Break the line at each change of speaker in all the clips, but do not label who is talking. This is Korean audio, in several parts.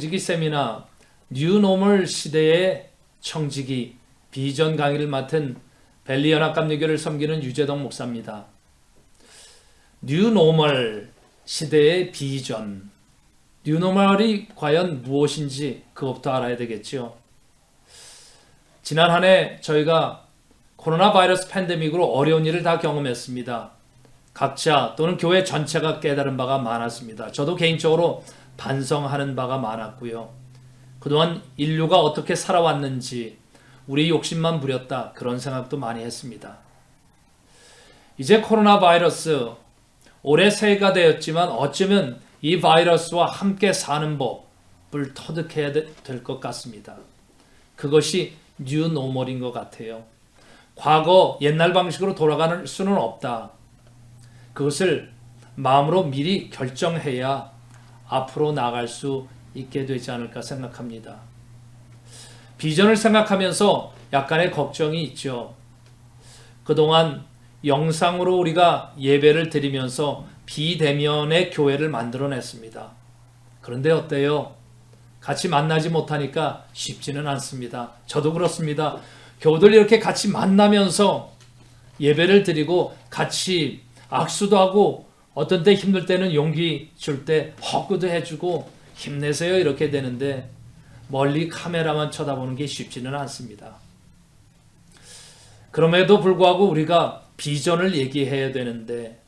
청지기 세미나 뉴노멀 시대의 청지기 비전 강의를 맡은 벨리연합감리교를 섬기는 유재동 목사입니다. 뉴노멀 시대의 비전, 뉴노멀이 과연 무엇인지 그것부터 알아야 되겠죠. 지난 한 해 저희가 코로나 바이러스 팬데믹으로 어려운 일을 다 경험했습니다. 각자 또는 교회 전체가 깨달은 바가 많았습니다. 저도 개인적으로 반성하는 바가 많았고요. 그동안 인류가 어떻게 살아왔는지 우리 욕심만 부렸다 그런 생각도 많이 했습니다. 이제 코로나 바이러스 올해 새해가 되었지만 어쩌면 이 바이러스와 함께 사는 법을 터득해야 될 것 같습니다. 그것이 뉴노멀인 것 같아요. 과거 옛날 방식으로 돌아가는 수는 없다. 그것을 마음으로 미리 결정해야 앞으로 나갈 수 있게 되지 않을까 생각합니다. 비전을 생각하면서 약간의 걱정이 있죠. 그동안 영상으로 우리가 예배를 드리면서 비대면의 교회를 만들어냈습니다. 그런데 어때요? 같이 만나지 못하니까 쉽지는 않습니다. 저도 그렇습니다. 교우들 이렇게 같이 만나면서 예배를 드리고 같이 악수도 하고 어떤 때 힘들 때는 용기 줄 때 허구도 해주고 힘내세요 이렇게 되는데 멀리 카메라만 쳐다보는 게 쉽지는 않습니다. 그럼에도 불구하고 우리가 비전을 얘기해야 되는데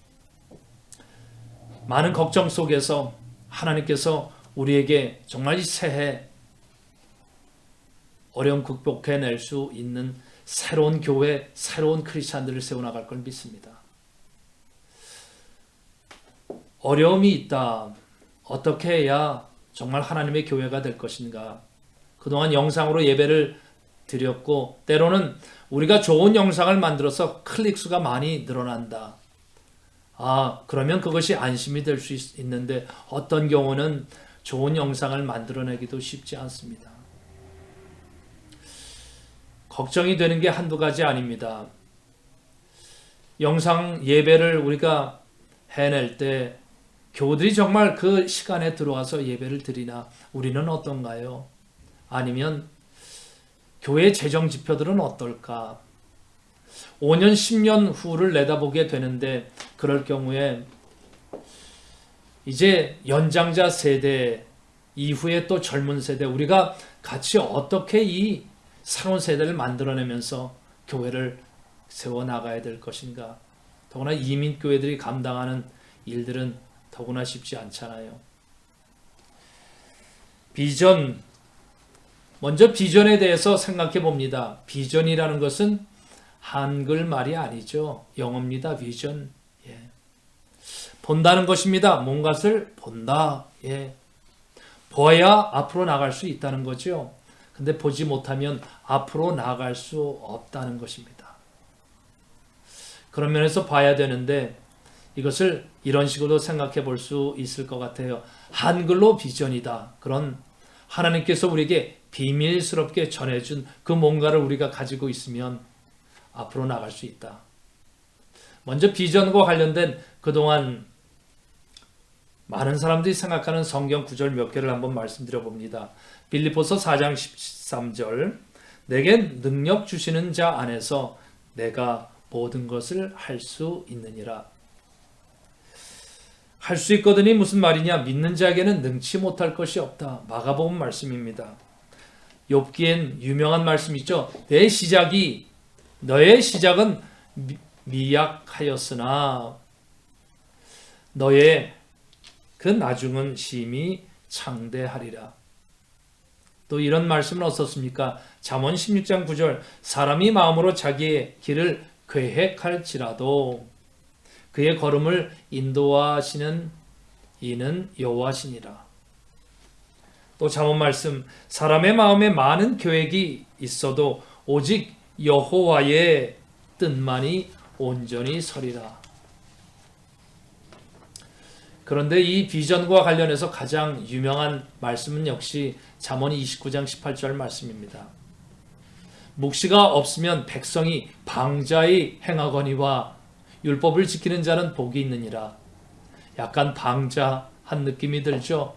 많은 걱정 속에서 하나님께서 우리에게 정말 이 새해 어려움 극복해낼 수 있는 새로운 교회, 새로운 크리스찬들을 세워나갈 걸 믿습니다. 어려움이 있다. 어떻게 해야 정말 하나님의 교회가 될 것인가? 그동안 영상으로 예배를 드렸고 때로는 우리가 좋은 영상을 만들어서 클릭 수가 많이 늘어난다. 그러면 그것이 안심이 될 수 있는데 어떤 경우는 좋은 영상을 만들어내기도 쉽지 않습니다. 걱정이 되는 게 한두 가지 아닙니다. 영상 예배를 우리가 해낼 때 교우들이 정말 그 시간에 들어와서 예배를 드리나 우리는 어떤가요? 아니면 교회 재정 지표들은 어떨까? 5년, 10년 후를 내다보게 되는데 그럴 경우에 이제 연장자 세대 이후에 또 젊은 세대 우리가 같이 어떻게 이 새로운 세대를 만들어내면서 교회를 세워나가야 될 것인가? 더구나 이민교회들이 감당하는 일들은 더구나 쉽지 않잖아요. 비전, 먼저 비전에 대해서 생각해 봅니다. 비전이라는 것은 한글 말이 아니죠. 영어입니다. 비전. 본다는 것입니다. 뭔가를 본다. 보아야 앞으로 나갈 수 있다는 거죠. 근데 보지 못하면 앞으로 나갈 수 없다는 것입니다. 그런 면에서 봐야 되는데 이것을 이런 식으로 생각해 볼 수 있을 것 같아요. 한글로 비전이다. 그런 하나님께서 우리에게 비밀스럽게 전해준 그 뭔가를 우리가 가지고 있으면 앞으로 나갈 수 있다. 먼저 비전과 관련된 그동안 많은 사람들이 생각하는 성경 구절 몇 개를 한번 말씀드려 봅니다. 빌립보서 4장 13절 내게 능력 주시는 자 안에서 내가 모든 것을 할 수 있느니라. 할 수 있거든이 무슨 말이냐? 믿는 자에게는 능치 못할 것이 없다. 마가복음 말씀입니다. 욥기엔 유명한 말씀 있죠. 너의 시작은 미약하였으나 너의 그 나중은 심히 창대하리라. 또 이런 말씀은 어떻습니까? 잠언 16장 9절 사람이 마음으로 자기의 길을 계획할지라도 그의 걸음을 인도하시는 이는 여호와시니라. 또 잠언 말씀 사람의 마음에 많은 계획이 있어도 오직 여호와의 뜻만이 온전히 서리라. 그런데 이 비전과 관련해서 가장 유명한 말씀은 역시 잠언 29장 18절 말씀입니다. 묵시가 없으면 백성이 방자히 행하거니와 율법을 지키는 자는 복이 있느니라. 약간 방자한 느낌이 들죠.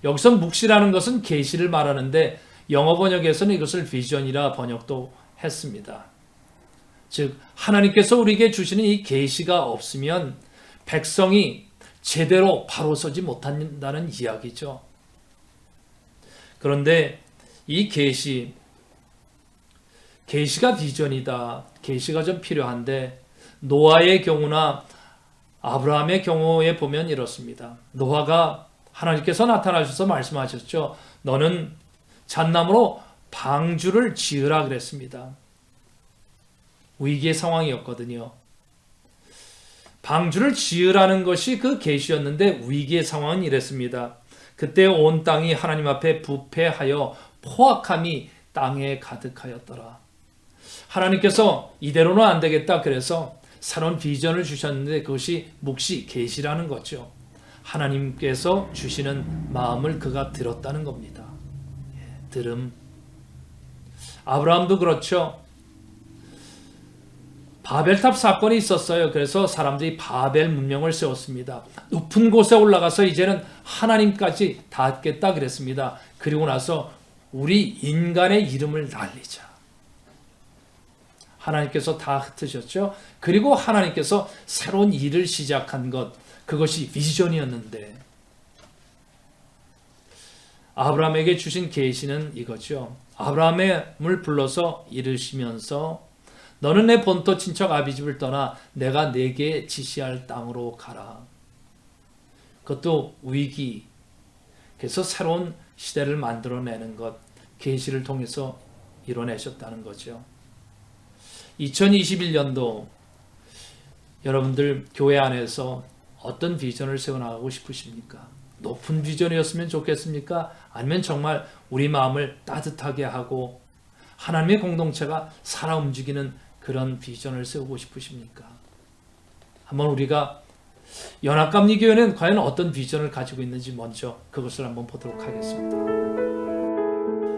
여기서 묵시라는 것은 계시를 말하는데 영어 번역에서는 이것을 비전이라 번역도 했습니다. 즉 하나님께서 우리에게 주시는 이 계시가 없으면 백성이 제대로 바로 서지 못한다는 이야기죠. 그런데 이 계시가 비전이다. 계시가 좀 필요한데 노아의 경우나 아브라함의 경우에 보면 이렇습니다. 노아가 하나님께서 나타나셔서 말씀하셨죠. 너는 잣나무로 방주를 지으라 그랬습니다. 위기의 상황이었거든요. 방주를 지으라는 것이 그 계시였는데 위기의 상황은 이랬습니다. 그때 온 땅이 하나님 앞에 부패하여 포악함이 땅에 가득하였더라. 하나님께서 이대로는 안 되겠다. 그래서 새로운 비전을 주셨는데 그것이 묵시 계시라는 거죠. 하나님께서 주시는 마음을 그가 들었다는 겁니다. 들음. 아브라함도 그렇죠. 바벨탑 사건이 있었어요. 그래서 사람들이 바벨 문명을 세웠습니다. 높은 곳에 올라가서 이제는 하나님까지 닿겠다 그랬습니다. 그리고 나서 우리 인간의 이름을 날리자. 하나님께서 다 흩으셨죠. 그리고 하나님께서 새로운 일을 시작한 것, 그것이 비전이었는데 아브라함에게 주신 계시는 이거죠. 아브라함을 불러서 이르시면서 너는 내 본토 친척 아비집을 떠나 내가 네게 지시할 땅으로 가라. 그것도 위기. 그래서 새로운 시대를 만들어내는 것, 계시를 통해서 이뤄내셨다는 거죠. 2021년도 여러분들 교회 안에서 어떤 비전을 세워나가고 싶으십니까? 높은 비전이었으면 좋겠습니까? 아니면 정말 우리 마음을 따뜻하게 하고 하나님의 공동체가 살아 움직이는 그런 비전을 세우고 싶으십니까? 한번 우리가 연합감리교회는 과연 어떤 비전을 가지고 있는지 먼저 그것을 한번 보도록 하겠습니다.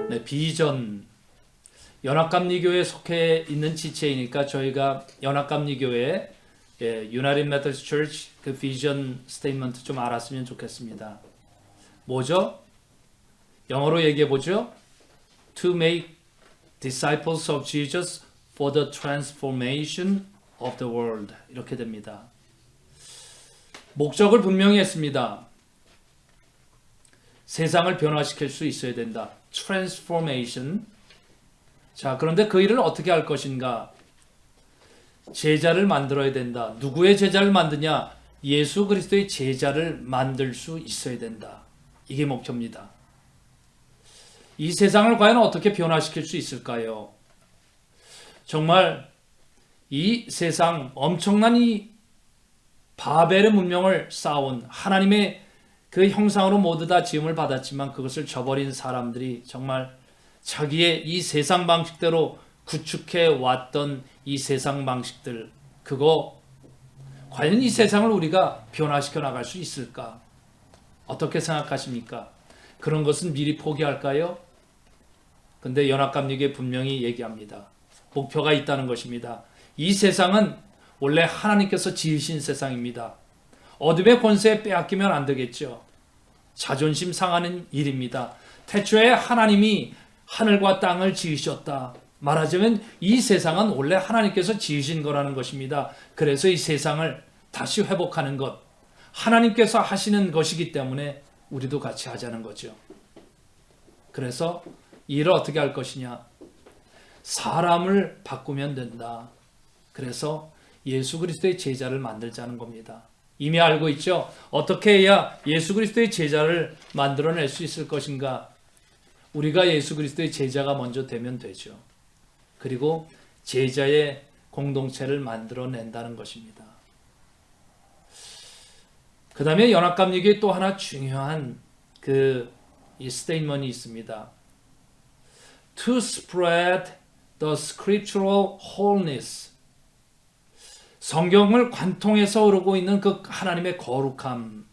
네, 비전. 연합감리교회에 속해 있는 지체이니까 저희가 연합감리교회 United Methodist Church 그 비전 스테이트먼트 좀 알았으면 좋겠습니다. 뭐죠? 영어로 얘기해 보죠. To make disciples of Jesus for the transformation of the world. 이렇게 됩니다. 목적을 분명히 했습니다. 세상을 변화시킬 수 있어야 된다. transformation. 자, 그런데 그 일을 어떻게 할 것인가? 제자를 만들어야 된다. 누구의 제자를 만드냐? 예수 그리스도의 제자를 만들 수 있어야 된다. 이게 목표입니다. 이 세상을 과연 어떻게 변화시킬 수 있을까요? 정말 이 세상 엄청난 이 바벨의 문명을 쌓아온 하나님의 그 형상으로 모두 다 지음을 받았지만 그것을 저버린 사람들이 정말 자기의 이 세상 방식대로 구축해 왔던 이 세상 방식들, 그거 과연 이 세상을 우리가 변화시켜 나갈 수 있을까? 어떻게 생각하십니까? 그런 것은 미리 포기할까요? 근데 연합감리교회 분명히 얘기합니다. 목표가 있다는 것입니다. 이 세상은 원래 하나님께서 지으신 세상입니다. 어둠의 권세에 빼앗기면 안 되겠죠. 자존심 상하는 일입니다. 태초에 하나님이 하늘과 땅을 지으셨다. 말하자면 이 세상은 원래 하나님께서 지으신 거라는 것입니다. 그래서 이 세상을 다시 회복하는 것, 하나님께서 하시는 것이기 때문에 우리도 같이 하자는 거죠. 그래서 이 일을 어떻게 할 것이냐? 사람을 바꾸면 된다. 그래서 예수 그리스도의 제자를 만들자는 겁니다. 이미 알고 있죠? 어떻게 해야 예수 그리스도의 제자를 만들어낼 수 있을 것인가? 우리가 예수 그리스도의 제자가 먼저 되면 되죠. 그리고 제자의 공동체를 만들어낸다는 것입니다. 그 다음에 연합감리교회 또 하나 중요한 이 스테이트먼트가 있습니다. To spread the scriptural wholeness. 성경을 관통해서 흐르고 있는 그 하나님의 거룩함.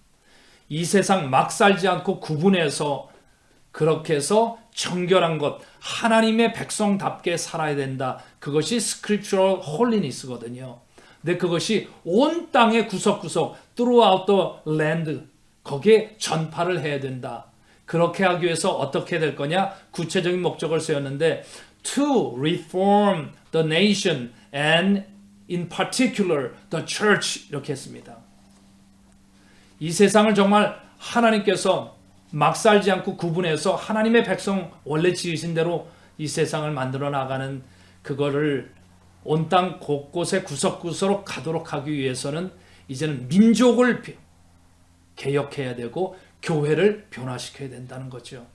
이 세상 막 살지 않고 구분해서 그렇게 해서 정결한 것, 하나님의 백성답게 살아야 된다. 그것이 scriptural holiness거든요. 근데 그것이 온 땅의 구석구석 throughout the land 거기에 전파를 해야 된다. 그렇게 하기 위해서 어떻게 될 거냐? 구체적인 목적을 세웠는데 to reform the nation and in particular the church 이렇게 했습니다. 이 세상을 정말 하나님께서 막 살지 않고 구분해서 하나님의 백성 원래 지으신 대로 이 세상을 만들어 나가는 그거를 온 땅 곳곳에 구석구석 가도록 하기 위해서는 이제는 민족을 개혁해야 되고 교회를 변화시켜야 된다는 거죠.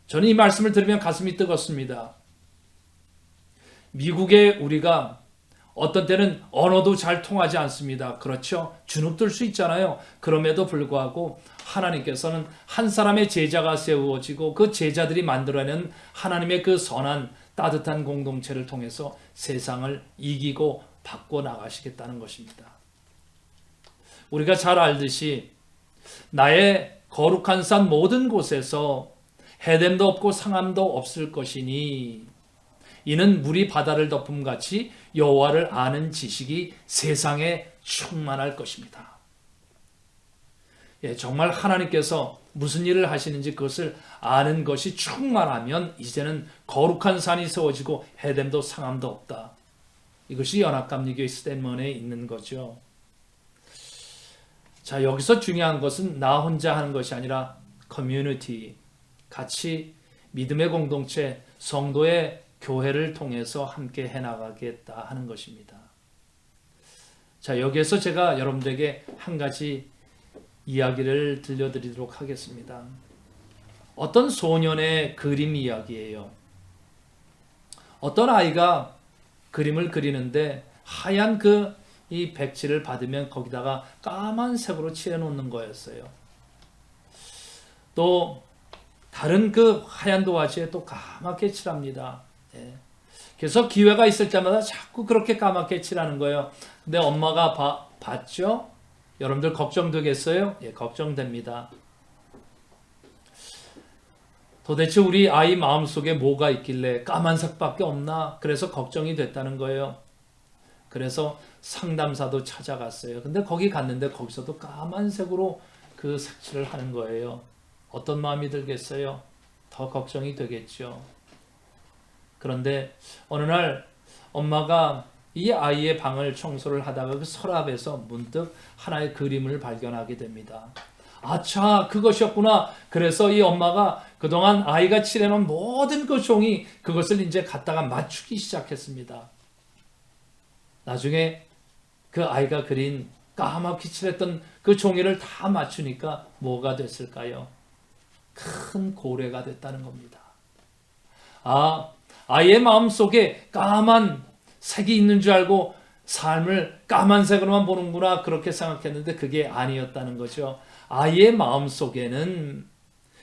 저는 이 말씀을 들으면 가슴이 뜨겁습니다. 미국에 우리가 어떤 때는 언어도 잘 통하지 않습니다. 그렇죠? 주눅들 수 있잖아요. 그럼에도 불구하고 하나님께서는 한 사람의 제자가 세워지고 그 제자들이 만들어낸 하나님의 그 선한 따뜻한 공동체를 통해서 세상을 이기고 바꿔 나가시겠다는 것입니다. 우리가 잘 알듯이 나의 거룩한 산 모든 곳에서 해됨도 없고 상함도 없을 것이니 이는 물이 바다를 덮음같이 여호와를 아는 지식이 세상에 충만할 것입니다. 예, 정말 하나님께서 무슨 일을 하시는지 그것을 아는 것이 충만하면 이제는 거룩한 산이 세워지고 해됨도 상함도 없다. 이것이 연합감리교회 스탠먼에 있는 거죠. 자, 여기서 중요한 것은 나 혼자 하는 것이 아니라 커뮤니티, 같이 믿음의 공동체, 성도의 교회를 통해서 함께 해나가겠다 하는 것입니다. 자, 여기에서 제가 여러분들에게 한 가지 이야기를 들려드리도록 하겠습니다. 어떤 소년의 그림 이야기예요. 어떤 아이가 그림을 그리는데 하얀 이 백칠을 받으면 거기다가 까만색으로 칠해 놓는 거였어요. 또 다른 하얀 도화지에 또 까맣게 칠합니다. 예. 그래서 기회가 있을 때마다 자꾸 그렇게 까맣게 칠하는 거예요. 근데 엄마가 봤죠? 여러분들 걱정되겠어요? 예, 걱정됩니다. 도대체 우리 아이 마음속에 뭐가 있길래 까만색밖에 없나? 그래서 걱정이 됐다는 거예요. 그래서 상담사도 찾아갔어요. 근데 거기 갔는데 거기서도 까만색으로 그 색칠을 하는 거예요. 어떤 마음이 들겠어요? 더 걱정이 되겠죠. 그런데 어느 날 엄마가 이 아이의 방을 청소를 하다가 그 서랍에서 문득 하나의 그림을 발견하게 됩니다. 아차, 그것이었구나. 그래서 이 엄마가 그동안 아이가 칠해놓은 모든 그 종이 그것을 이제 갖다가 맞추기 시작했습니다. 나중에 그 아이가 그린 까맣게 칠했던 그 종이를 다 맞추니까 뭐가 됐을까요? 큰 고래가 됐다는 겁니다. 아이의 마음속에 까만 색이 있는 줄 알고 삶을 까만색으로만 보는구나 그렇게 생각했는데 그게 아니었다는 거죠. 아이의 마음속에는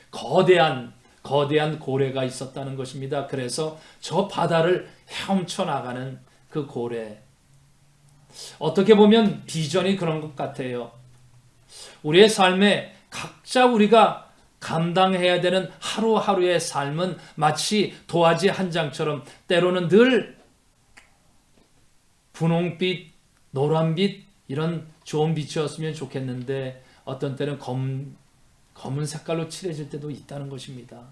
거대한 고래가 있었다는 것입니다. 그래서 저 바다를 헤엄쳐 나가는 그 고래. 어떻게 보면 비전이 그런 것 같아요. 우리의 삶에 각자 우리가 감당해야 되는 하루하루의 삶은 마치 도화지 한 장처럼 때로는 늘 분홍빛, 노란빛 이런 좋은 빛이었으면 좋겠는데 어떤 때는 검은 색깔로 칠해질 때도 있다는 것입니다.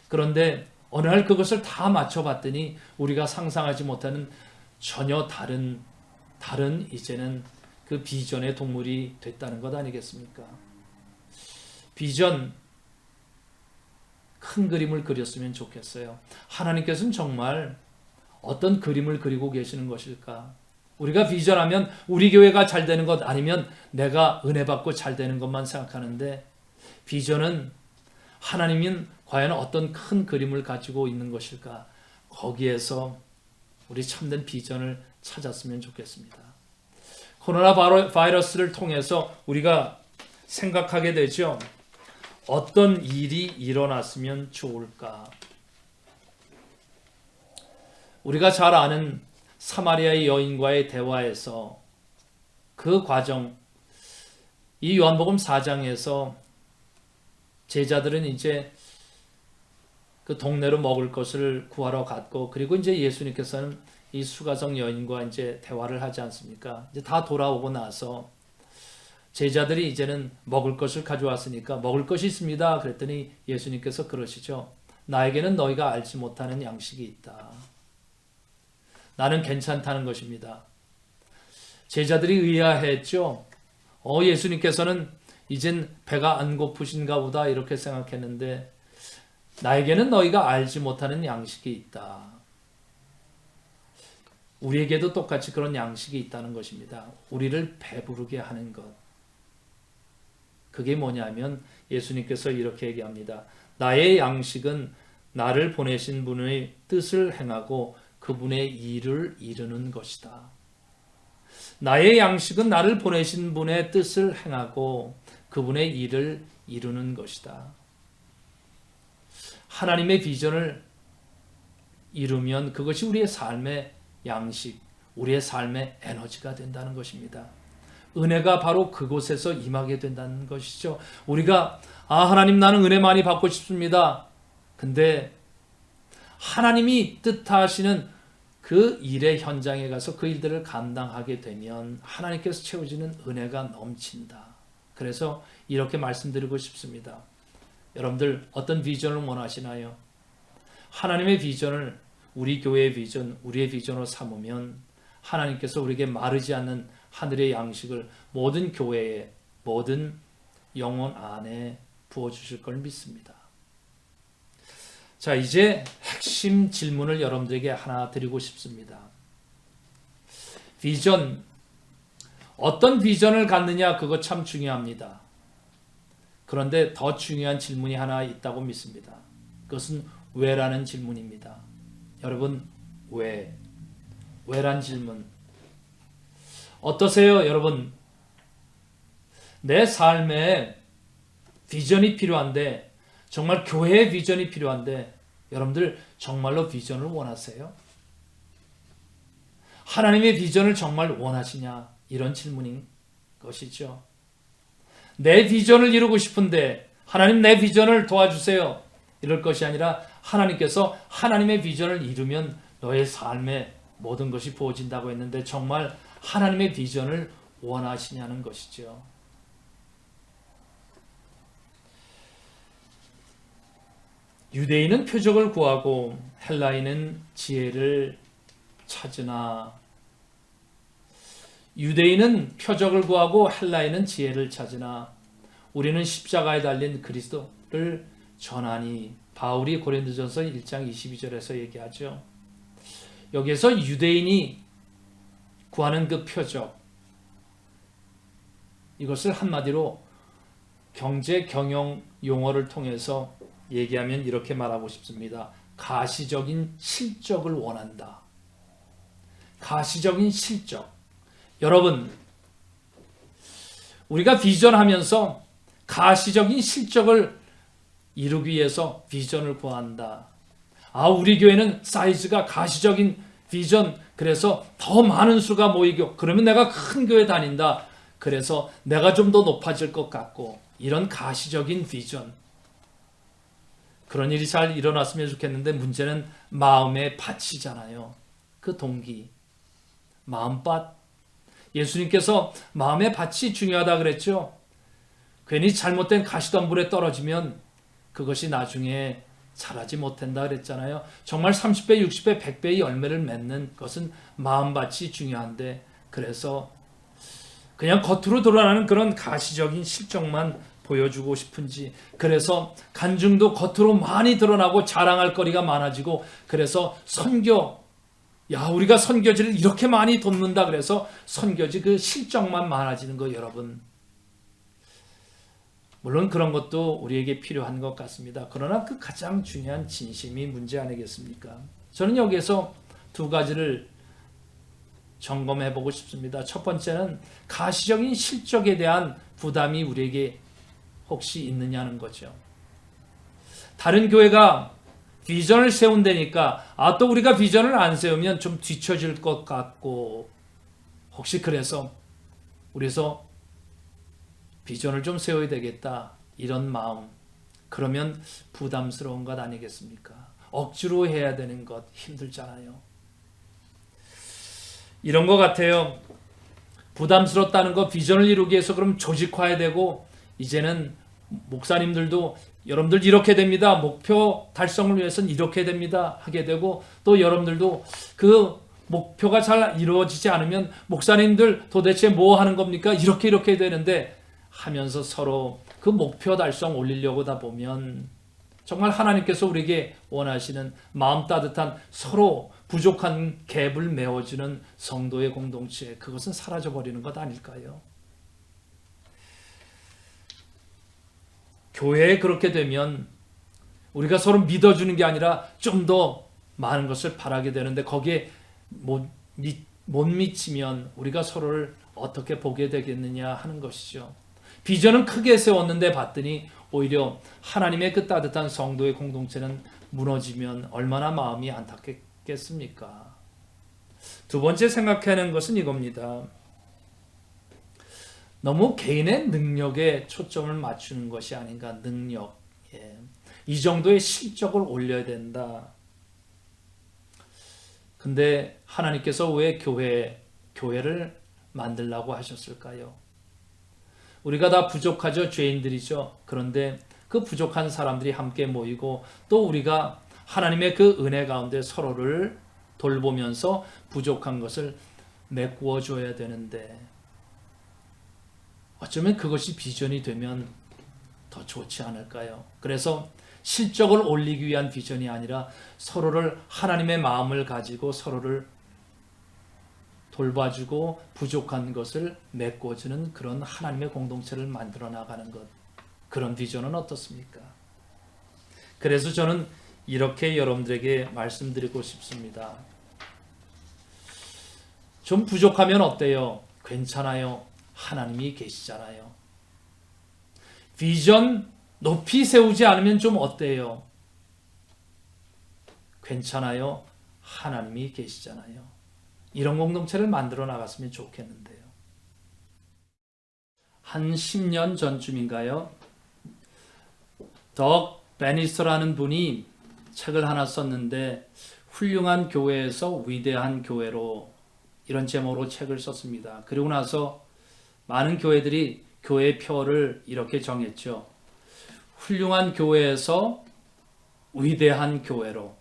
그런데 어느 날 그것을 다 맞춰봤더니 우리가 상상하지 못하는 전혀 다른 이제는 그 비전의 동물이 됐다는 것 아니겠습니까? 비전, 큰 그림을 그렸으면 좋겠어요. 하나님께서는 정말 어떤 그림을 그리고 계시는 것일까? 우리가 비전하면 우리 교회가 잘 되는 것 아니면 내가 은혜 받고 잘 되는 것만 생각하는데 비전은 하나님은 과연 어떤 큰 그림을 가지고 있는 것일까? 거기에서 우리 참된 비전을 찾았으면 좋겠습니다. 코로나 바이러스를 통해서 우리가 생각하게 되죠. 어떤 일이 일어났으면 좋을까? 우리가 잘 아는 사마리아의 여인과의 대화에서 그 과정, 이 요한복음 4장에서 제자들은 이제 그 동네로 먹을 것을 구하러 갔고, 그리고 이제 예수님께서는 이 수가성 여인과 이제 대화를 하지 않습니까? 이제 다 돌아오고 나서 제자들이 이제는 먹을 것을 가져왔으니까 먹을 것이 있습니다. 그랬더니 예수님께서 그러시죠. 나에게는 너희가 알지 못하는 양식이 있다. 나는 괜찮다는 것입니다. 제자들이 의아했죠. 예수님께서는 이젠 배가 안 고프신가 보다 이렇게 생각했는데 나에게는 너희가 알지 못하는 양식이 있다. 우리에게도 똑같이 그런 양식이 있다는 것입니다. 우리를 배부르게 하는 것. 그게 뭐냐면 예수님께서 이렇게 얘기합니다. 나의 양식은 나를 보내신 분의 뜻을 행하고 그분의 일을 이루는 것이다. 나의 양식은 나를 보내신 분의 뜻을 행하고 그분의 일을 이루는 것이다. 하나님의 비전을 이루면 그것이 우리의 삶의 양식, 우리의 삶의 에너지가 된다는 것입니다. 은혜가 바로 그곳에서 임하게 된다는 것이죠. 우리가 하나님 나는 은혜 많이 받고 싶습니다. 근데 하나님이 뜻하시는 그 일의 현장에 가서 그 일들을 감당하게 되면 하나님께서 채워지는 은혜가 넘친다. 그래서 이렇게 말씀드리고 싶습니다. 여러분들 어떤 비전을 원하시나요? 하나님의 비전을 우리 교회의 비전, 우리의 비전으로 삼으면 하나님께서 우리에게 마르지 않는 하늘의 양식을 모든 교회에, 모든 영혼 안에 부어주실 걸 믿습니다. 자, 이제 핵심 질문을 여러분들에게 하나 드리고 싶습니다. 비전, 어떤 비전을 갖느냐 그거 참 중요합니다. 그런데 더 중요한 질문이 하나 있다고 믿습니다. 그것은 왜라는 질문입니다. 여러분, 왜? 왜란 질문. 어떠세요, 여러분? 내 삶에 비전이 필요한데, 정말 교회의 비전이 필요한데, 여러분들 정말로 비전을 원하세요? 하나님의 비전을 정말 원하시냐? 이런 질문인 것이죠. 내 비전을 이루고 싶은데 하나님 내 비전을 도와주세요. 이럴 것이 아니라 하나님께서 하나님의 비전을 이루면 너의 삶에 모든 것이 부어진다고 했는데 정말 하나님의 비전을 원하시냐는 것이죠. 유대인은 표적을 구하고 헬라인은 지혜를 찾으나 유대인은 표적을 구하고 헬라인은 지혜를 찾으나 우리는 십자가에 달린 그리스도를 전하니 바울이 고린도전서 1장 22절에서 얘기하죠. 여기에서 유대인이 구하는 그 표적, 이것을 한마디로 경제 경영 용어를 통해서 얘기하면 이렇게 말하고 싶습니다. 가시적인 실적을 원한다. 가시적인 실적. 여러분, 우리가 비전하면서 가시적인 실적을 이루기 위해서 비전을 구한다. 우리 교회는 사이즈가 가시적인 비전, 그래서 더 많은 수가 모이고 그러면 내가 큰 교회 다닌다. 그래서 내가 좀 더 높아질 것 같고 이런 가시적인 비전. 그런 일이 잘 일어났으면 좋겠는데 문제는 마음의 밭이잖아요. 그 동기, 마음밭. 예수님께서 마음의 밭이 중요하다 그랬죠. 괜히 잘못된 가시덤불에 떨어지면 그것이 나중에 자라지 못한다 그랬잖아요. 정말 30배, 60배, 100배의 열매를 맺는 것은 마음밭이 중요한데 그래서 그냥 겉으로 드러나는 그런 가시적인 실적만 보여주고 싶은지, 그래서 간증도 겉으로 많이 드러나고 자랑할 거리가 많아지고, 그래서 선교, 우리가 선교지를 이렇게 많이 돕는다 그래서 선교지 그 실적만 많아지는 거. 여러분, 물론 그런 것도 우리에게 필요한 것 같습니다. 그러나 그 가장 중요한 진심이 문제 아니겠습니까? 저는 여기에서 두 가지를 점검해 보고 싶습니다. 첫 번째는 가시적인 실적에 대한 부담이 우리에게 혹시 있느냐는 거죠. 다른 교회가 비전을 세운다니까 또 우리가 비전을 안 세우면 좀 뒤처질 것 같고, 혹시 그래서 우리서 비전을 좀 세워야 되겠다 이런 마음, 그러면 부담스러운 것 아니겠습니까? 억지로 해야 되는 것 힘들잖아요. 이런 것 같아요. 부담스럽다는 거, 비전을 이루기 위해서 그럼 조직화해야 되고, 이제는 목사님들도 여러분들 이렇게 됩니다, 목표 달성을 위해서는 이렇게 됩니다 하게 되고, 또 여러분들도 그 목표가 잘 이루어지지 않으면 목사님들 도대체 뭐 하는 겁니까? 이렇게 되는데 하면서 서로 그 목표 달성 올리려고 하다 보면 정말 하나님께서 우리에게 원하시는 마음 따뜻한 서로 부족한 갭을 메워주는 성도의 공동체, 그것은 사라져버리는 것 아닐까요? 교회에 그렇게 되면 우리가 서로 믿어주는 게 아니라 좀 더 많은 것을 바라게 되는데, 거기에 못 미치면 우리가 서로를 어떻게 보게 되겠느냐 하는 것이죠. 비전은 크게 세웠는데 봤더니 오히려 하나님의 그 따뜻한 성도의 공동체는 무너지면 얼마나 마음이 안타깝겠습니까? 두 번째 생각하는 것은 이겁니다. 너무 개인의 능력에 초점을 맞추는 것이 아닌가. 능력, 이 정도의 실적을 올려야 된다. 근데 하나님께서 왜 교회를 만들라고 하셨을까요? 우리가 다 부족하죠. 죄인들이죠. 그런데 그 부족한 사람들이 함께 모이고 또 우리가 하나님의 그 은혜 가운데 서로를 돌보면서 부족한 것을 메꾸어 줘야 되는데, 어쩌면 그것이 비전이 되면 더 좋지 않을까요? 그래서 실적을 올리기 위한 비전이 아니라 서로를, 하나님의 마음을 가지고 서로를 돌봐주고 부족한 것을 메꿔주는 그런 하나님의 공동체를 만들어 나가는 것, 그런 비전은 어떻습니까? 그래서 저는 이렇게 여러분들에게 말씀드리고 싶습니다. 좀 부족하면 어때요? 괜찮아요. 하나님이 계시잖아요. 비전 높이 세우지 않으면 좀 어때요? 괜찮아요. 하나님이 계시잖아요. 이런 공동체를 만들어 나갔으면 좋겠는데요. 한 10년 전쯤인가요? 덕 베니스터라는 분이 책을 하나 썼는데, 훌륭한 교회에서 위대한 교회로, 이런 제목으로 책을 썼습니다. 그리고 나서 많은 교회들이 교회 표를 이렇게 정했죠. 훌륭한 교회에서 위대한 교회로.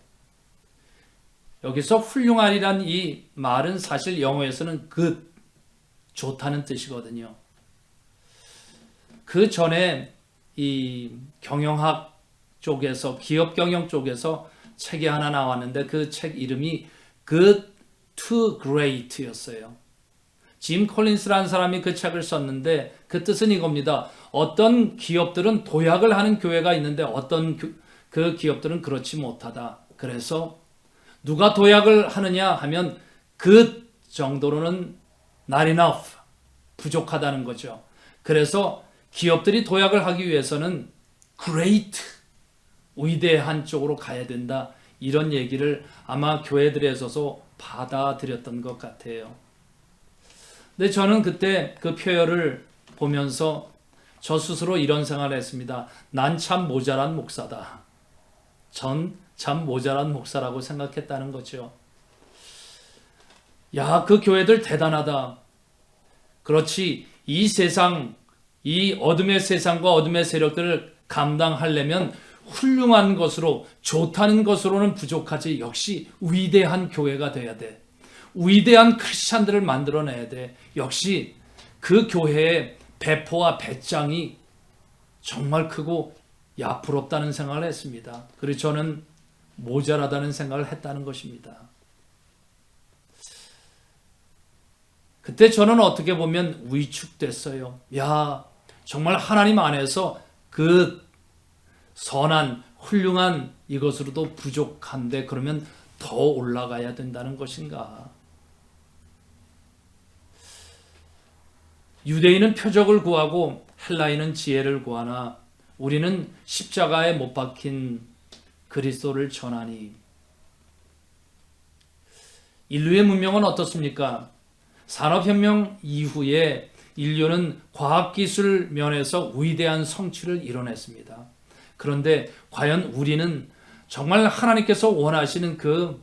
여기서 훌륭한이란 이 말은 사실 영어에서는 good, 좋다는 뜻이거든요. 그 전에 이 경영학 쪽에서, 기업 경영 쪽에서 책이 하나 나왔는데 그 책 이름이 Good to Great였어요. 짐 콜린스라는 사람이 그 책을 썼는데 그 뜻은 이겁니다. 어떤 기업들은 도약을 하는 교회가 있는데 어떤 그 기업들은 그렇지 못하다. 그래서 누가 도약을 하느냐 하면 그 정도로는 not enough, 부족하다는 거죠. 그래서 기업들이 도약을 하기 위해서는 great, 위대한 쪽으로 가야 된다. 이런 얘기를 아마 교회들에서도 받아들였던 것 같아요. 근데 저는 그때 그 표현을 보면서 저 스스로 이런 생각을 했습니다. 난 참 모자란 목사다. 전 참 모자란 목사라고 생각했다는 거죠. 야, 그 교회들 대단하다. 그렇지, 이 세상, 이 어둠의 세상과 어둠의 세력들을 감당하려면 훌륭한 것으로, 좋다는 것으로는 부족하지. 역시 위대한 교회가 돼야 돼. 위대한 크리스찬들을 만들어내야 돼. 역시 그 교회의 배포와 배짱이 정말 크고 부럽다는 생각을 했습니다. 그래서 저는 모자라다는 생각을 했다는 것입니다. 그때 저는 어떻게 보면 위축됐어요. 야, 정말 하나님 안에서 그 선한, 훌륭한 이것으로도 부족한데 그러면 더 올라가야 된다는 것인가? 유대인은 표적을 구하고 헬라인은 지혜를 구하나 우리는 십자가에 못 박힌 그리스도를 전하니. 인류의 문명은 어떻습니까? 산업혁명 이후에 인류는 과학기술 면에서 위대한 성취를 이뤄냈습니다. 그런데 과연 우리는 정말 하나님께서 원하시는 그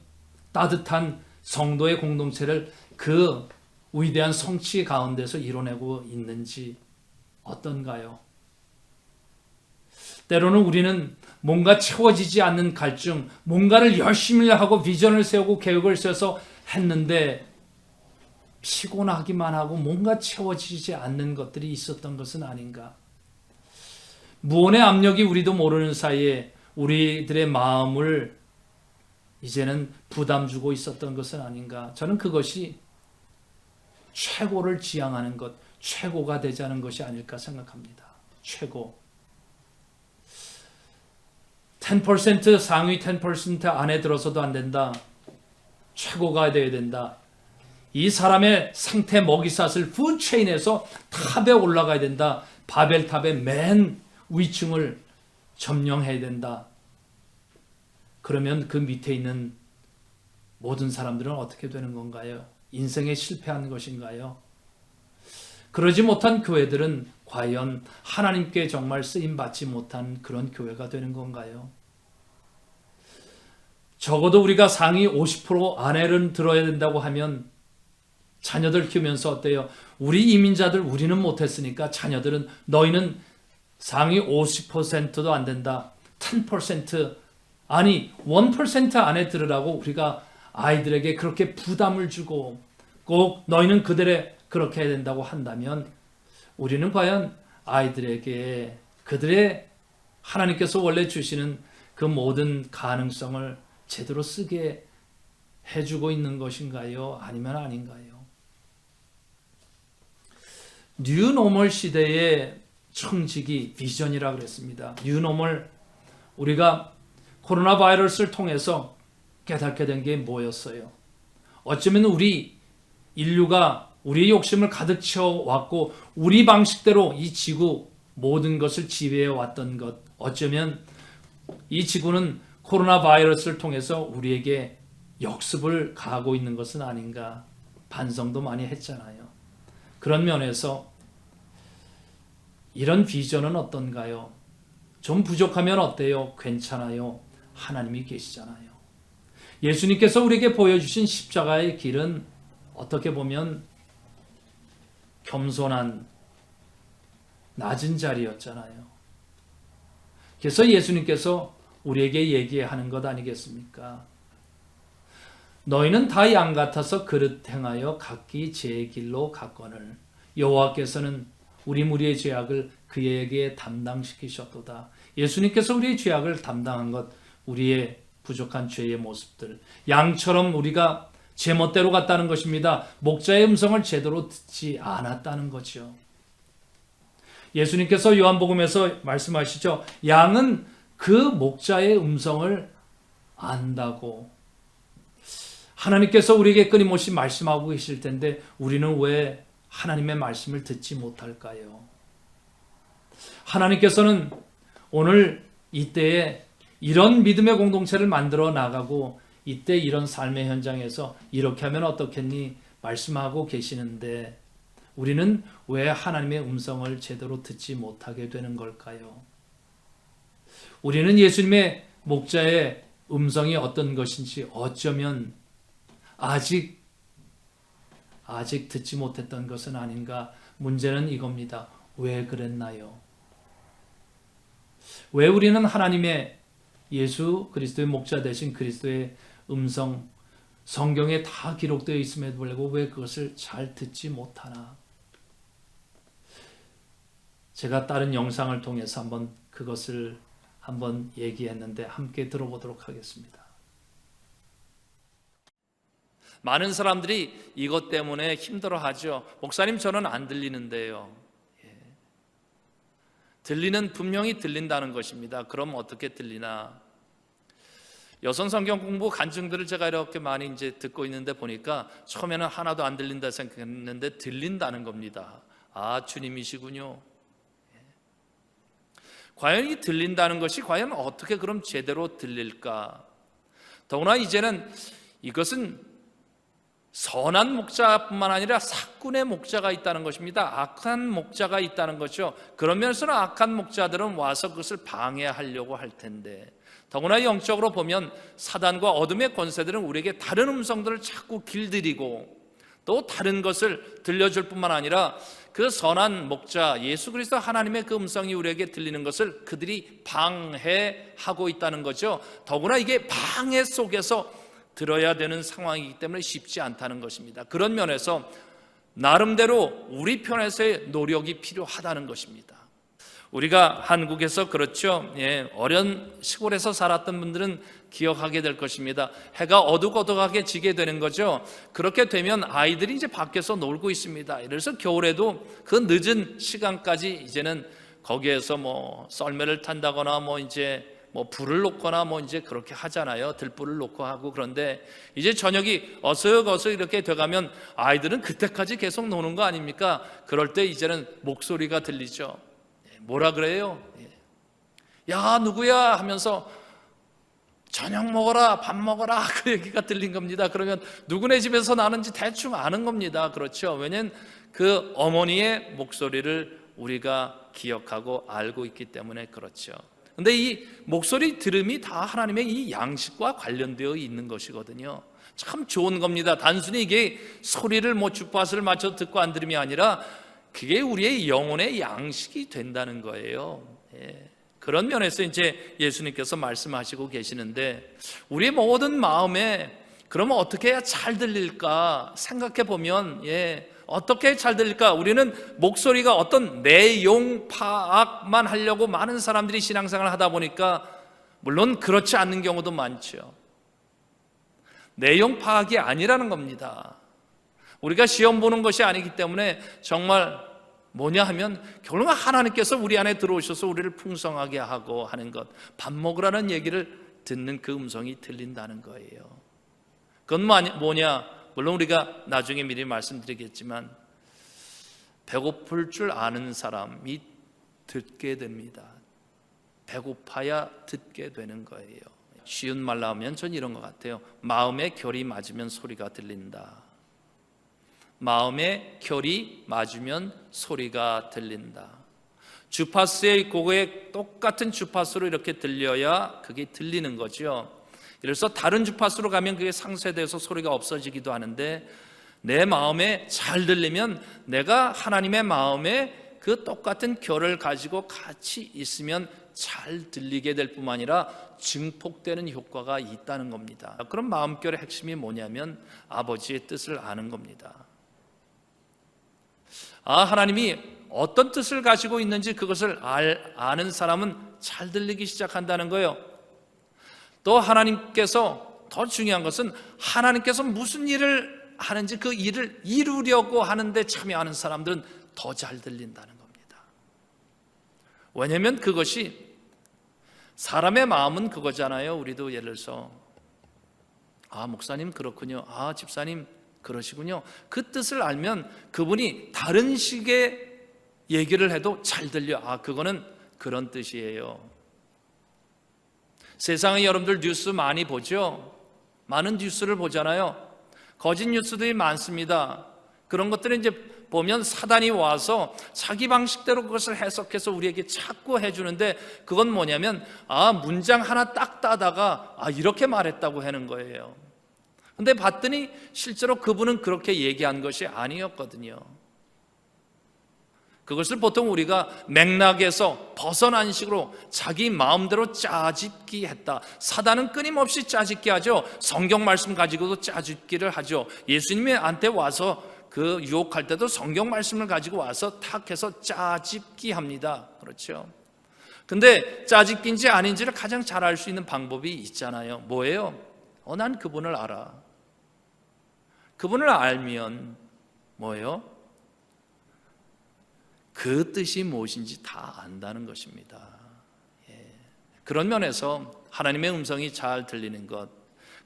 따뜻한 성도의 공동체를, 그 위대한 성취 가운데서 이뤄내고 있는지 어떤가요? 때로는 우리는 뭔가 채워지지 않는 갈증, 뭔가를 열심히 하고 비전을 세우고 계획을 세워서 했는데 피곤하기만 하고 뭔가 채워지지 않는 것들이 있었던 것은 아닌가? 무언의 압력이 우리도 모르는 사이에 우리들의 마음을 이제는 부담 주고 있었던 것은 아닌가? 저는 그것이 최고를 지향하는 것, 최고가 되자는 것이 아닐까 생각합니다. 최고. 10% 상위 10% 안에 들어서도 안 된다. 최고가 되어야 된다. 이 사람의 상태 먹이사슬 푸드체인에서 탑에 올라가야 된다. 바벨탑의 맨 위층을 점령해야 된다. 그러면 그 밑에 있는 모든 사람들은 어떻게 되는 건가요? 인생에 실패한 것인가요? 그러지 못한 교회들은 과연 하나님께 정말 쓰임받지 못한 그런 교회가 되는 건가요? 적어도 우리가 상위 50% 안에는 들어야 된다고 하면 자녀들 키우면서 어때요? 우리 이민자들 우리는 못했으니까 자녀들은 너희는 상위 50%도 안 된다. 10% 아니 1% 안에 들으라고 우리가 아이들에게 그렇게 부담을 주고 꼭 너희는 그들의 그렇게 해야 된다고 한다면 우리는 과연 아이들에게 그들의 하나님께서 원래 주시는 그 모든 가능성을 제대로 쓰게 해주고 있는 것인가요? 아니면 아닌가요? 뉴노멀 시대의 청지기 비전이라고 그랬습니다. 뉴노멀 우리가 코로나 바이러스를 통해서 깨닫게 된 게 뭐였어요? 어쩌면 우리 인류가 우리의 욕심을 가득 채워왔고 우리 방식대로 이 지구 모든 것을 지배해왔던 것, 어쩌면 이 지구는 코로나 바이러스를 통해서 우리에게 역습을 가하고 있는 것은 아닌가 반성도 많이 했잖아요. 그런 면에서 이런 비전은 어떤가요? 좀 부족하면 어때요? 괜찮아요. 하나님이 계시잖아요. 예수님께서 우리에게 보여주신 십자가의 길은 어떻게 보면 겸손한 낮은 자리였잖아요. 그래서 예수님께서 우리에게 얘기하는 것 아니겠습니까? 너희는 다 양 같아서 그릇 행하여 각기 제 길로 갔거늘 여호와께서는 우리 무리의 죄악을 그에게 담당시키셨도다. 예수님께서 우리의 죄악을 담당한 것, 우리의 부족한 죄의 모습들, 양처럼 우리가 제멋대로 갔다는 것입니다. 목자의 음성을 제대로 듣지 않았다는 거죠. 예수님께서 요한복음에서 말씀하시죠. 양은 그 목자의 음성을 안다고. 하나님께서 우리에게 끊임없이 말씀하고 계실 텐데 우리는 왜 하나님의 말씀을 듣지 못할까요? 하나님께서는 오늘 이때에 이런 믿음의 공동체를 만들어 나가고 이때 이런 삶의 현장에서 이렇게 하면 어떻겠니? 말씀하고 계시는데 우리는 왜 하나님의 음성을 제대로 듣지 못하게 되는 걸까요? 우리는 예수님의 목자의 음성이 어떤 것인지 어쩌면 아직 듣지 못했던 것은 아닌가. 문제는 이겁니다. 왜 그랬나요? 왜 우리는 하나님의 예수 그리스도의 목자 되신 그리스도의 음성 성경에 다 기록되어 있음에도 불구하고 왜 그것을 잘 듣지 못하나? 제가 다른 영상을 통해서 그것을 한번 얘기했는데 함께 들어보도록 하겠습니다. 많은 사람들이 이것 때문에 힘들어하죠. 목사님 저는 안 들리는데요. 들리는 분명히 들린다는 것입니다. 그럼 어떻게 들리나? 여성 성경 공부 간증들을 제가 이렇게 많이 이제 듣고 있는데 보니까 처음에는 하나도 안 들린다 생각했는데 들린다는 겁니다. 아, 주님이시군요. 과연 이 들린다는 것이 과연 어떻게 그럼 제대로 들릴까? 더구나 이제는 이것은 선한 목자뿐만 아니라 사꾼의 목자가 있다는 것입니다. 악한 목자가 있다는 거죠. 그러면서는 악한 목자들은 와서 그것을 방해하려고 할 텐데, 더구나 영적으로 보면 사단과 어둠의 권세들은 우리에게 다른 음성들을 자꾸 길들이고 또 다른 것을 들려줄 뿐만 아니라 그 선한 목자 예수 그리스도 하나님의 그 음성이 우리에게 들리는 것을 그들이 방해하고 있다는 거죠. 더구나 이게 방해 속에서 들어야 되는 상황이기 때문에 쉽지 않다는 것입니다. 그런 면에서 나름대로 우리 편에서의 노력이 필요하다는 것입니다. 우리가 한국에서 그렇죠. 어려운 시골에서 살았던 분들은 기억하게 될 것입니다. 해가 어둑어둑하게 지게 되는 거죠. 그렇게 되면 아이들이 이제 밖에서 놀고 있습니다. 그래서 겨울에도 그 늦은 시간까지 이제는 거기에서 뭐 썰매를 탄다거나 이제 불을 놓거나 이제 그렇게 하잖아요. 들불을 놓고 하고. 그런데 이제 저녁이 어석어석 이렇게 돼가면 아이들은 그때까지 계속 노는 거 아닙니까? 그럴 때 이제는 목소리가 들리죠. 뭐라 그래요? 야, 누구야? 하면서 저녁 먹어라, 밥 먹어라, 그 얘기가 들린 겁니다. 그러면 누구네 집에서 나는지 대충 아는 겁니다. 그렇죠? 왜냐하면 그 어머니의 목소리를 우리가 기억하고 알고 있기 때문에 그렇죠. 근데 이 목소리 들음이 다 하나님의 이 양식과 관련되어 있는 것이거든요. 참 좋은 겁니다. 단순히 이게 소리를 주파수를 맞춰 듣고 안 들음이 아니라 그게 우리의 영혼의 양식이 된다는 거예요. 그런 면에서 이제 예수님께서 말씀하시고 계시는데 우리의 모든 마음에 그러면 어떻게 해야 잘 들릴까 생각해 보면 어떻게 잘 들릴까? 우리는 목소리가 어떤 내용 파악만 하려고 많은 사람들이 신앙생활을 하다 보니까 물론 그렇지 않는 경우도 많죠. 내용 파악이 아니라는 겁니다. 우리가 시험 보는 것이 아니기 때문에 정말 뭐냐 하면 결국은 하나님께서 우리 안에 들어오셔서 우리를 풍성하게 하고 하는 것, 밥 먹으라는 얘기를 듣는 그 음성이 들린다는 거예요. 그건 뭐냐? 물론 우리가 나중에 미리 말씀드리겠지만 배고플 줄 아는 사람이 듣게 됩니다. 배고파야 듣게 되는 거예요. 쉬운 말로 하면 전 이런 것 같아요. 마음의 결이 맞으면 소리가 들린다. 마음의 결이 맞으면 소리가 들린다. 주파수의 그거에 똑같은 주파수로 이렇게 들려야 그게 들리는 거죠. 그래서 다른 주파수로 가면 그게 상쇄돼서 소리가 없어지기도 하는데 내 마음에 잘 들리면 내가 하나님의 마음에 그 똑같은 결을 가지고 같이 있으면 잘 들리게 될 뿐만 아니라 증폭되는 효과가 있다는 겁니다. 그럼 마음결의 핵심이 뭐냐면 아버지의 뜻을 아는 겁니다. 하나님이 어떤 뜻을 가지고 있는지 그것을 아는 사람은 잘 들리기 시작한다는 거예요. 또 하나님께서 더 중요한 것은 하나님께서 무슨 일을 하는지 그 일을 이루려고 하는데 참여하는 사람들은 더 잘 들린다는 겁니다. 왜냐하면 그것이 사람의 마음은 그거잖아요. 우리도 예를 들어서 목사님 그렇군요. 집사님 그러시군요. 그 뜻을 알면 그분이 다른 식의 얘기를 해도 잘 들려. 그거는 그런 뜻이에요. 세상에 여러분들 뉴스 많이 보죠? 많은 뉴스를 보잖아요. 거짓 뉴스들이 많습니다. 그런 것들은 이제 보면 사단이 와서 자기 방식대로 그것을 해석해서 우리에게 자꾸 해주는데 그건 뭐냐면 문장 하나 딱 따다가 이렇게 말했다고 하는 거예요. 근데 봤더니 실제로 그분은 그렇게 얘기한 것이 아니었거든요. 그것을 보통 우리가 맥락에서 벗어난 식으로 자기 마음대로 짜집기 했다. 사단은 끊임없이 짜집기 하죠. 성경 말씀 가지고도 짜집기를 하죠. 예수님한테 와서 그 유혹할 때도 성경 말씀을 가지고 와서 탁 해서 짜집기 합니다. 그렇죠. 근데 짜집기인지 아닌지를 가장 잘 알 수 있는 방법이 있잖아요. 뭐예요? 난 그분을 알아. 그분을 알면 뭐예요? 그 뜻이 무엇인지 다 안다는 것입니다. 그런 면에서 하나님의 음성이 잘 들리는 것,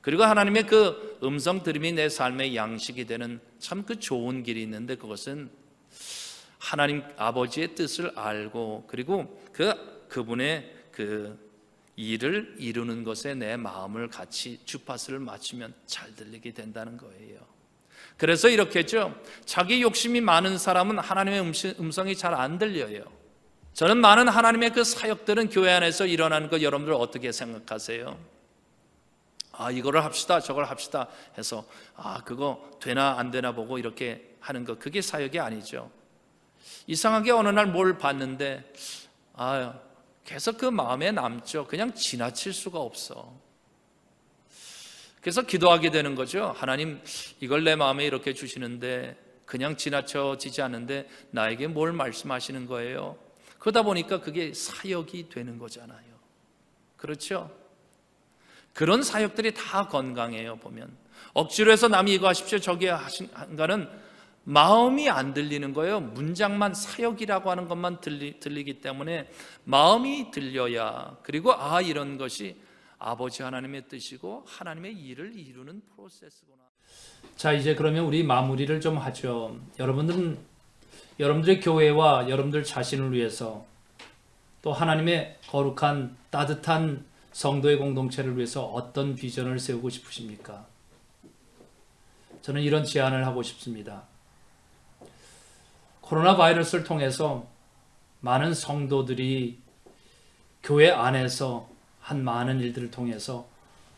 그리고 하나님의 그 음성 들음이 내 삶의 양식이 되는 참 그 좋은 길이 있는데 그것은 하나님 아버지의 뜻을 알고 그리고 그분의 그 일을 이루는 것에 내 마음을 같이 주파수를 맞추면 잘 들리게 된다는 거예요. 그래서 이렇게죠. 자기 욕심이 많은 사람은 하나님의 음성이 잘 안 들려요. 저는 많은 하나님의 그 사역들은 교회 안에서 일어나는 거 여러분들 어떻게 생각하세요? 이거를 합시다, 저걸 합시다 해서 그거 되나 안 되나 보고 이렇게 하는 것, 그게 사역이 아니죠. 이상하게 어느 날 뭘 봤는데 계속 그 마음에 남죠. 그냥 지나칠 수가 없어. 그래서 기도하게 되는 거죠. 하나님, 이걸 내 마음에 이렇게 주시는데 그냥 지나쳐지지 않는데 나에게 뭘 말씀하시는 거예요? 그러다 보니까 그게 사역이 되는 거잖아요. 그렇죠? 그런 사역들이 다 건강해요. 보면 억지로 해서 남이 이거 하십시오 저기 하신가는 마음이 안 들리는 거예요. 문장만 사역이라고 하는 것만 들리기 때문에 마음이 들려야, 그리고 이런 것이 아버지 하나님의 뜻이고 하나님의 일을 이루는 프로세스구나. 자, 이제 그러면 우리 마무리를 좀 하죠. 여러분들의 교회와 여러분들 자신을 위해서, 또 하나님의 거룩한 따뜻한 성도의 공동체를 위해서 어떤 비전을 세우고 싶으십니까? 저는 이런 제안을 하고 싶습니다. 코로나 바이러스를 통해서 많은 성도들이 교회 안에서 한 많은 일들을 통해서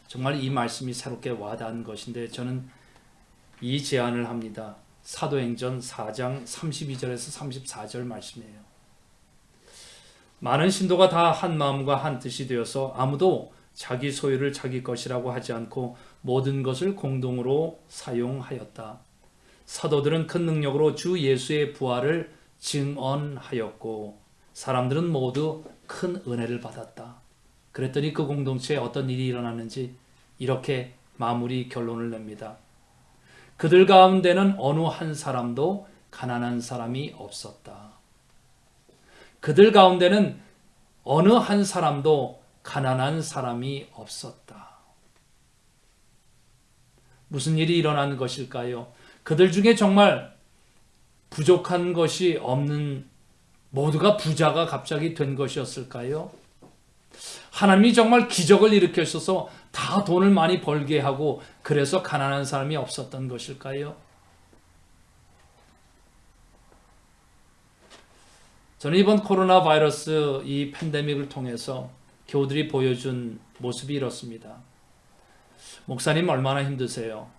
정말 이 말씀이 새롭게 와닿은 것인데, 저는 이 제안을 합니다. 사도행전 4장 32절에서 34절 말씀이에요. 많은 신도가 다 한 마음과 한 뜻이 되어서 아무도 자기 소유를 자기 것이라고 하지 않고 모든 것을 공동으로 사용하였다. 사도들은 큰 능력으로 주 예수의 부활을 증언하였고 사람들은 모두 큰 은혜를 받았다. 그랬더니 그 공동체에 어떤 일이 일어났는지 이렇게 마무리 결론을 냅니다. 그들 가운데는 어느 한 사람도 가난한 사람이 없었다. 그들 가운데는 어느 한 사람도 가난한 사람이 없었다. 무슨 일이 일어난 것일까요? 그들 중에 정말 부족한 것이 없는, 모두가 부자가 갑자기 된 것이었을까요? 하나님이 정말 기적을 일으켜셔서 다 돈을 많이 벌게 하고 그래서 가난한 사람이 없었던 것일까요? 저는 이번 코로나 바이러스 이 팬데믹을 통해서 교우들이 보여준 모습이 이렇습니다. 목사님 얼마나 힘드세요?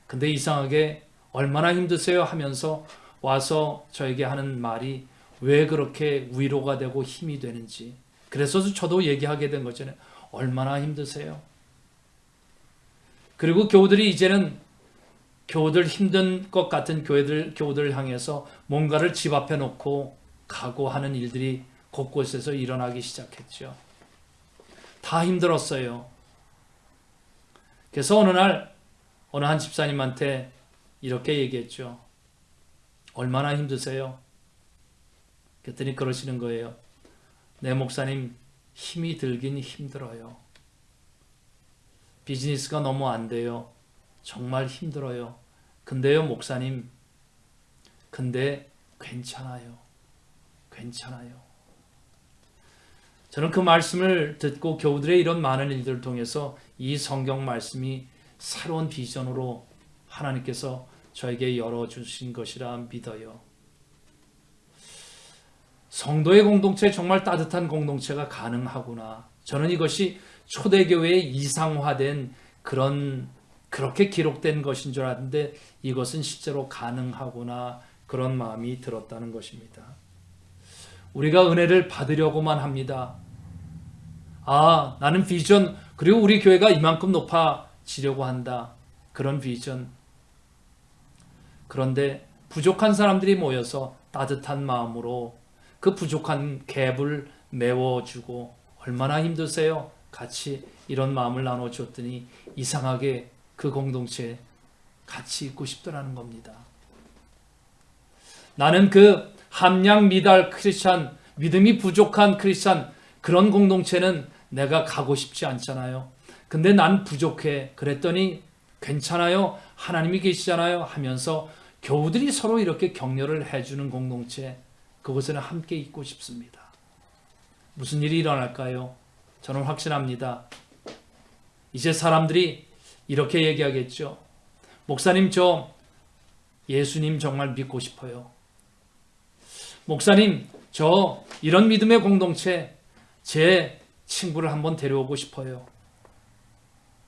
근데 이상하게 얼마나 힘드세요 하면서 와서 저에게 하는 말이 왜 그렇게 위로가 되고 힘이 되는지, 그래서 저도 얘기하게 된 거잖아요. 얼마나 힘드세요? 그리고 교우들이 이제는 교우들 힘든 것 같은 교우들을 향해서 뭔가를 집 앞에 놓고 각오하는 일들이 곳곳에서 일어나기 시작했죠. 다 힘들었어요. 그래서 어느 날 어느 한 집사님한테 이렇게 얘기했죠. 얼마나 힘드세요? 그랬더니 그러시는 거예요. 네, 목사님, 힘이 들긴 힘들어요. 비즈니스가 너무 안 돼요. 정말 힘들어요. 근데요, 목사님, 근데 괜찮아요. 괜찮아요. 저는 그 말씀을 듣고 교우들의 이런 많은 일들을 통해서 이 성경 말씀이 새로운 비전으로 하나님께서 저에게 열어주신 것이라 믿어요. 성도의 공동체, 정말 따뜻한 공동체가 가능하구나. 저는 이것이 초대교회의 이상화된 그렇게 기록된 것인 줄 알았는데 이것은 실제로 가능하구나, 그런 마음이 들었다는 것입니다. 우리가 은혜를 받으려고만 합니다. 나는 비전, 그리고 우리 교회가 이만큼 높아지려고 한다, 그런 비전. 그런데 부족한 사람들이 모여서 따뜻한 마음으로 그 부족한 갭을 메워주고, 얼마나 힘드세요? 같이 이런 마음을 나눠줬더니 이상하게 그 공동체에 같이 있고 싶더라는 겁니다. 나는 그 함량 미달 크리스찬, 믿음이 부족한 크리스찬, 그런 공동체는 내가 가고 싶지 않잖아요. 근데 난 부족해. 그랬더니 괜찮아요, 하나님이 계시잖아요 하면서 교우들이 서로 이렇게 격려를 해주는 공동체, 그곳에는 함께 있고 싶습니다. 무슨 일이 일어날까요? 저는 확신합니다. 이제 사람들이 이렇게 얘기하겠죠. 목사님, 저 예수님 정말 믿고 싶어요. 목사님, 저 이런 믿음의 공동체 제 친구를 한번 데려오고 싶어요.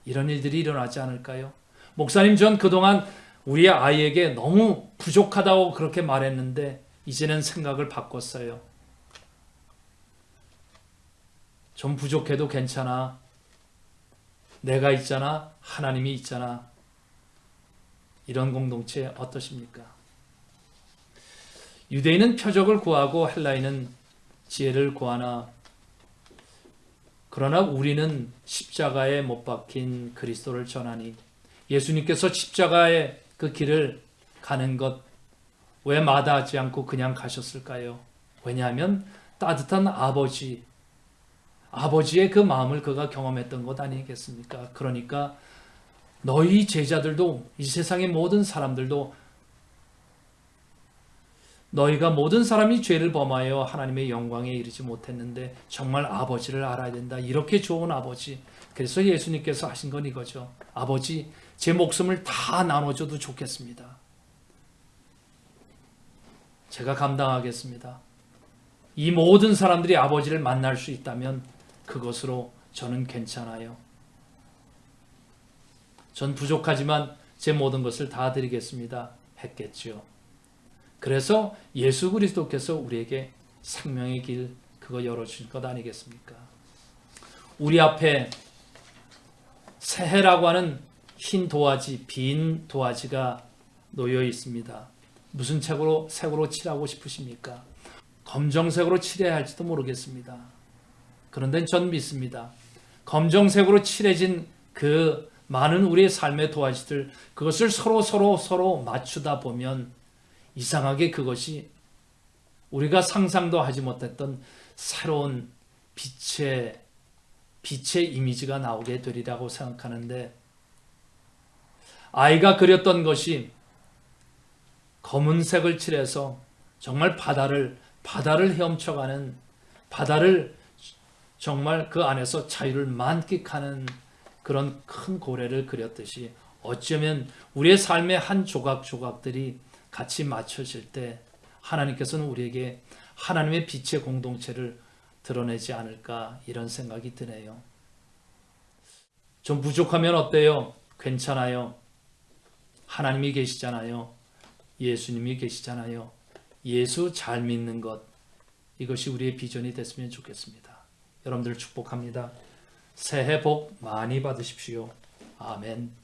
이런 일들이 일어나지 않을까요? 목사님, 전 그동안 우리 아이에게 너무 부족하다고 그렇게 말했는데 이제는 생각을 바꿨어요. 좀 부족해도 괜찮아. 내가 있잖아. 하나님이 있잖아. 이런 공동체 어떠십니까? 유대인은 표적을 구하고 헬라인은 지혜를 구하나, 그러나 우리는 십자가에 못 박힌 그리스도를 전하니, 예수님께서 십자가의 그 길을 가는 것 왜 마다하지 않고 그냥 가셨을까요? 왜냐하면 따뜻한 아버지의 그 마음을 그가 경험했던 것 아니겠습니까? 그러니까 너희 제자들도, 이 세상의 모든 사람들도, 너희가 모든 사람이 죄를 범하여 하나님의 영광에 이르지 못했는데 정말 아버지를 알아야 된다. 이렇게 좋은 아버지. 그래서 예수님께서 하신 건 이거죠. 아버지, 제 목숨을 다 나눠줘도 좋겠습니다. 제가 감당하겠습니다. 이 모든 사람들이 아버지를 만날 수 있다면 그것으로 저는 괜찮아요. 전 부족하지만 제 모든 것을 다 드리겠습니다. 했겠지요. 그래서 예수 그리스도께서 우리에게 생명의 길 그거 열어주신 것 아니겠습니까? 우리 앞에 새해라고 하는 흰 도화지, 빈 도화지가 놓여 있습니다. 무슨 색으로 칠하고 싶으십니까? 검정색으로 칠해야 할지도 모르겠습니다. 그런데 전 믿습니다. 검정색으로 칠해진 그 많은 우리의 삶의 도화지들, 그것을 서로 맞추다 보면 이상하게 그것이 우리가 상상도 하지 못했던 새로운 빛의 이미지가 나오게 되리라고 생각하는데, 아이가 그렸던 것이 검은색을 칠해서 정말 바다를 헤엄쳐가는, 바다를 정말 그 안에서 자유를 만끽하는 그런 큰 고래를 그렸듯이, 어쩌면 우리의 삶의 한 조각조각들이 같이 맞춰질 때 하나님께서는 우리에게 하나님의 빛의 공동체를 드러내지 않을까, 이런 생각이 드네요. 좀 부족하면 어때요? 괜찮아요. 하나님이 계시잖아요. 예수님이 계시잖아요. 예수 잘 믿는 것, 이것이 우리의 비전이 됐으면 좋겠습니다. 여러분들 축복합니다. 새해 복 많이 받으십시오. 아멘.